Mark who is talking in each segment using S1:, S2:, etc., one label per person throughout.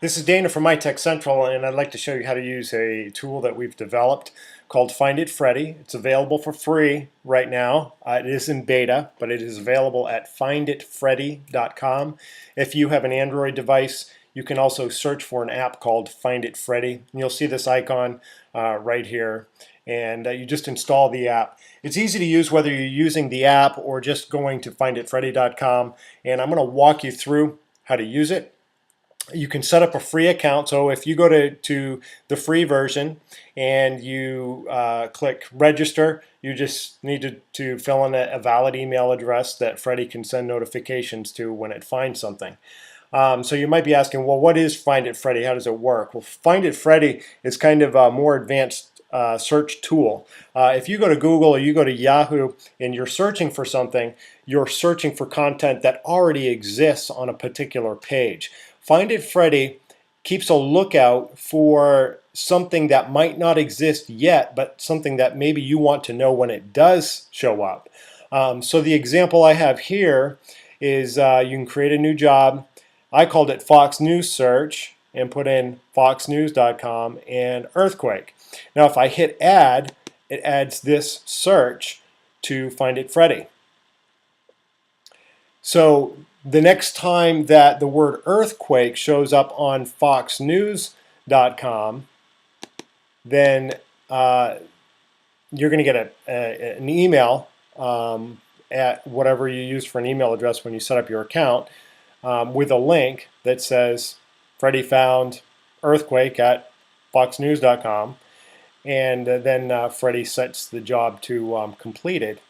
S1: This is Dana from iTech Central, and I'd like to show you how to use a tool that we've developed called Find It Freddy. It's available for free right now. It is in beta, but it is available at FindItFreddy.com. If you have an Android device, you can also search for an app called Find It Freddy. And you'll see this icon right here, and you just install the app. It's easy to use whether you're using the app or just going to FindItFreddy.com, and I'm going to walk you through how to use it. You can set up a free account. So if you go to the free version and you click register, you just need to fill in a valid email address that Freddy can send notifications to when it finds something. So you might be asking, well, what is Find It Freddy? How does it work? Well, Find It Freddy is kind of a more advanced search tool. If you go to Google or you go to Yahoo and you're searching for something, you're searching for content that already exists on a particular page. Find It Freddy keeps a lookout for something that might not exist yet, but something that maybe you want to know when it does show up. So the example I have here is you can create a new job. I called it Fox News Search and put in foxnews.com and earthquake. Now if I hit add, it adds this search to Find It Freddy. So the next time that the word earthquake shows up on foxnews.com, then you're going to get an email at whatever you use for an email address when you set up your account with a link that says Freddy found earthquake at foxnews.com, and then Freddy sets the job to completed.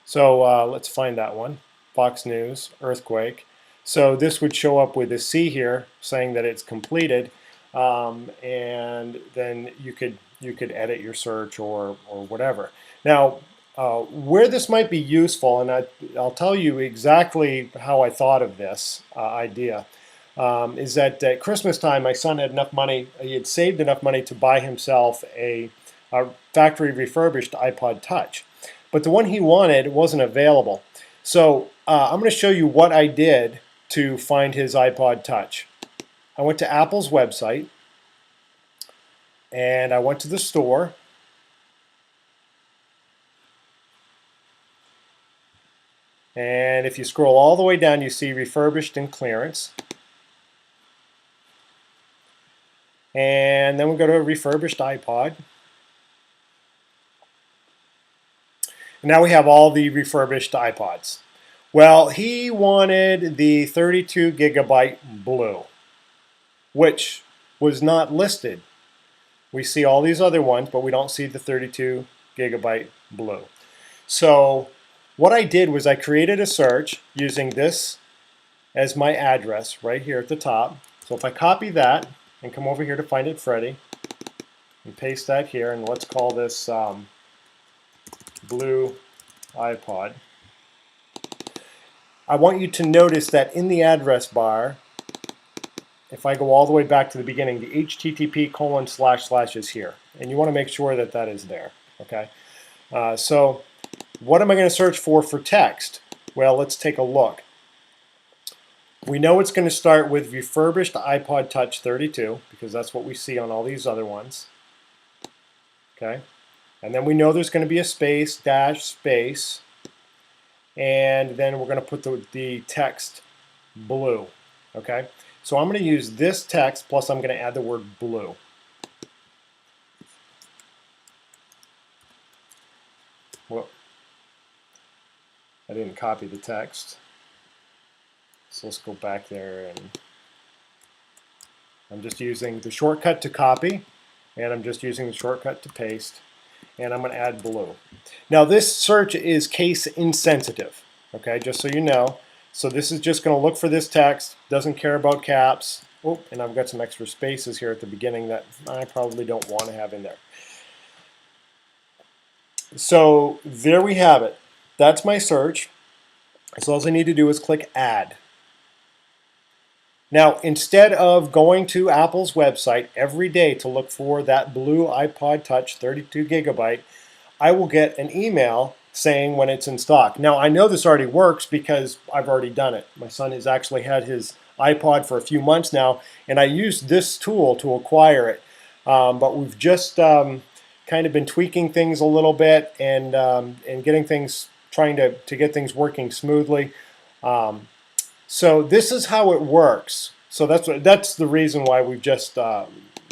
S1: So let's find that one. Fox News, earthquake. So this would show up with a C here saying that it's completed, and then you could edit your search or whatever. Now where this might be useful, and I'll tell you exactly how I thought of this idea, is that at Christmas time my son had enough money, he had saved enough money to buy himself a factory refurbished iPod Touch. But the one he wanted wasn't available. So I'm going to show you what I did to find his iPod Touch. I went to Apple's website and I went to the store. And if you scroll all the way down, you see refurbished and clearance. And then we go to a refurbished iPod. Now we have all the refurbished iPods. Well, he wanted the 32 gigabyte blue, which was not listed. We see all these other ones, but we don't see the 32 gigabyte blue. So what I did was I created a search using this as my address right here at the top. So if I copy that and come over here to Find It Freddy and paste that here, and let's call this blue iPod. I want you to notice that in the address bar, if I go all the way back to the beginning, the http:// is here, and you want to make sure that that is there. Okay. So what am I going to search for text? Well, let's take a look. We know it's going to start with refurbished iPod Touch 32 because that's what we see on all these other ones. Okay. And then we know there's going to be a space, dash, space, and then we're going to put the text blue. Okay, so I'm going to use this text plus I'm going to add the word blue. Well, I didn't copy the text, so let's go back there, and I'm just using the shortcut to copy, and I'm just using the shortcut to paste. And I'm going to add blue. Now this search is case insensitive, okay, just so you know. So this is just going to look for this text, doesn't care about caps. Oh, and I've got some extra spaces here at the beginning that I probably don't want to have in there. So there we have it. That's my search. So all I need to do is click add. Now, instead of going to Apple's website every day to look for that blue iPod Touch 32 gigabyte, I will get an email saying when it's in stock. Now, I know this already works because I've already done it. My son has actually had his iPod for a few months now, and I used this tool to acquire it. But we've just kind of been tweaking things a little bit and getting things, trying to get things working smoothly. So this is how it works. So that's the reason why we've just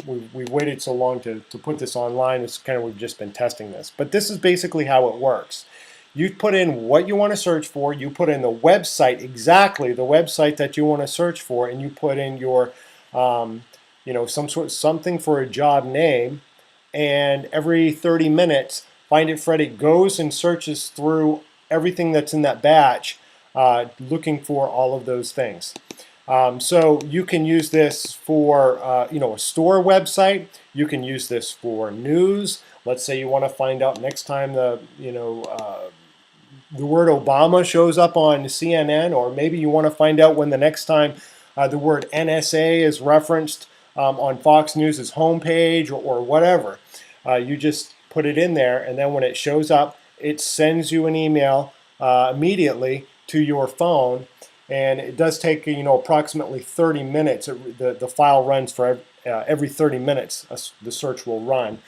S1: we've waited so long to put this online. It's kind of, we've just been testing this. But this is basically how it works. You put in what you want to search for. You put in the website, exactly the website that you want to search for, and you put in your something for a job name. And every 30 minutes, Find It Freddy goes and searches through everything that's in that batch, looking for all of those things. So you can use this for a store website. You can use this for news. Let's say you want to find out next time the word Obama shows up on CNN, or maybe you want to find out when the next time the word NSA is referenced on Fox News' homepage, or whatever. You just put it in there, and then when it shows up, it sends you an email immediately to your phone. And it does take approximately 30 minutes. The file runs for every 30 minutes. The search will run.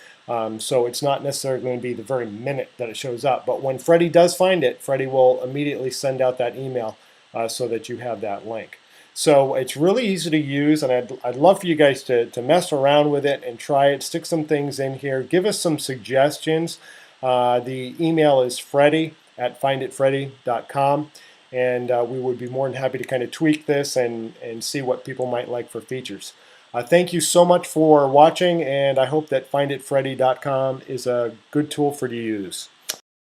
S1: So it's not necessarily going to be the very minute that it shows up. But when Freddy does find it, Freddy will immediately send out that email so that you have that link. So it's really easy to use, and I'd love for you guys to mess around with it and try it. Stick some things in here. Give us some suggestions. The email is freddy@finditfreddy.com. And we would be more than happy to kind of tweak this and see what people might like for features. Thank you so much for watching, and I hope that FindItFreddy.com is a good tool for you to use.